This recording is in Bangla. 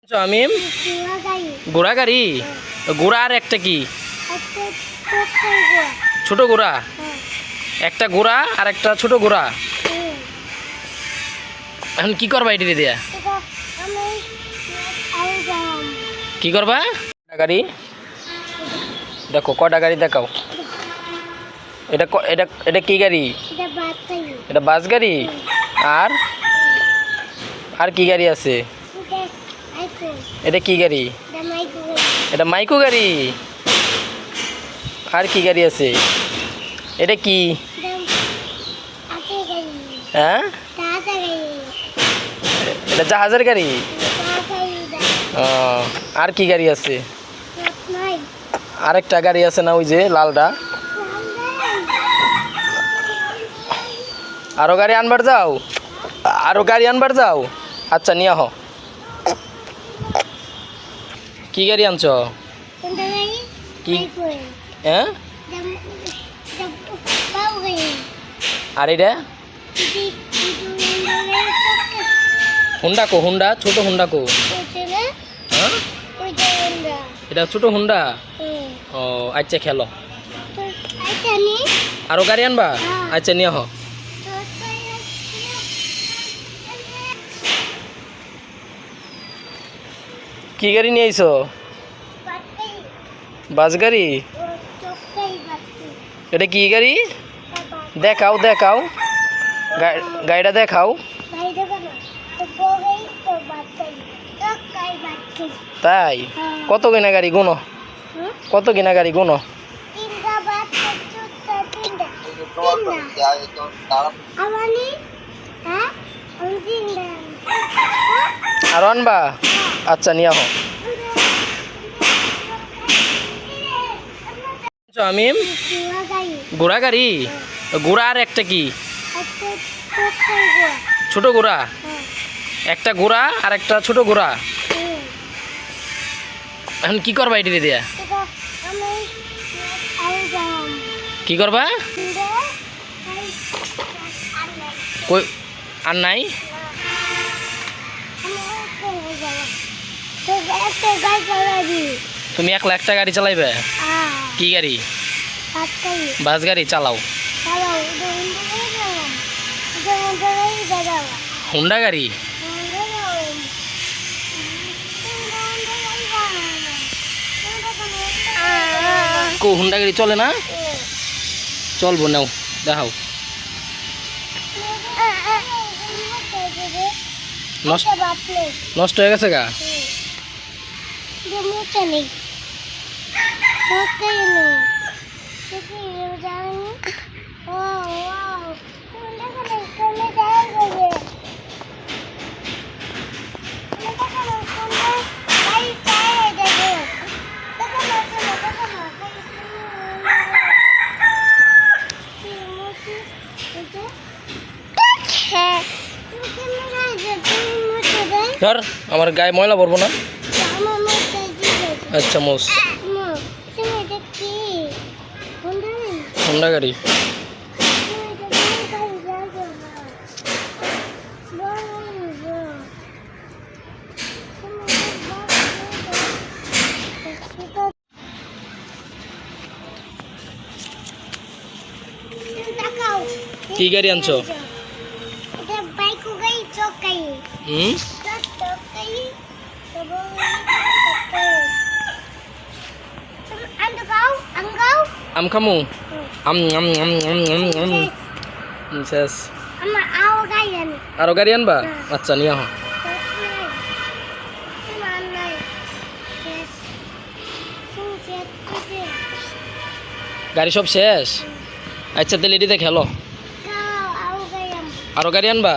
আমিম ঘোড়া গাড়ি ঘোড়া আর একটা কি ছোট ঘোড়া একটা ঘোড়া আর একটা ছোট ঘোড়া এখন কি করবা এটি দিয়া কি করবা গাড়ি দেখো কটা গাড়ি দেখাও এটা এটা এটা কি গাড়ি এটা বাস গাড়ি আর আর কি গাড়ি আছে এটা কি গাড়ি এটা মাইকো গাড়ি আর কি গাড়ি আছে এটা কি হ্যাঁ এটা জাহাজের গাড়ি আর কি গাড়ি আছে আরেকটা গাড়ি আছে না ওই যে লালটা আরো গাড়ি আনবার যাও আরো গাড়ি আনবার যাও আচ্ছা নিয়ে আহ কি গাড়ি আনছ কি হ্যাঁ আর এটা হুন্ডা কো হুন্ডা ছোট হুন্ডা কো হ্যাঁ এটা ছোট হুন্ডা ও আচ্ছা খেলো আরো গাড়ি আনবা আচ্ছা নিয়ে আহ কি গাড়ি নিয়ে আইছো বাস গাড়ি এটা কি গাড়ি দেখাও দেখাও গাড়িটা দেখাও তাই কত কিনা গাড়ি গুনো কত কিনা গাড়ি গুনো আর আনবা আচ্ছা নিয়ে আহ আমিম ঘোড়া গাড়ি ঘোড়া আর একটা কি ছোট ঘোড়া একটা ঘোড়া আর একটা ছোট ঘোড়া এখন কি করবা এটি দিয়া কি করবা কই আর নাই তুমি একলা একটা গাড়ি চালাইবে কি গাড়ি বাস গাড়ি চালাও হুন্ডা গাড়ি কো হুন্ডা গাড়ি চলে না চলবো নাও দেখাও নষ্ট হয়ে গেছে গা ধর আমার গায়ে ময়লা পড়বো না আচ্ছা মোস হুন্ডা গাড়ি কি গাড়ি আনছো আম খামু শেষ আরো গাড়ি আনবা আচ্ছা নিয়ে আহ গাড়ি সব শেষ আচ্ছা তাহলে এটিতে খেলো আরো গাড়ি আনবা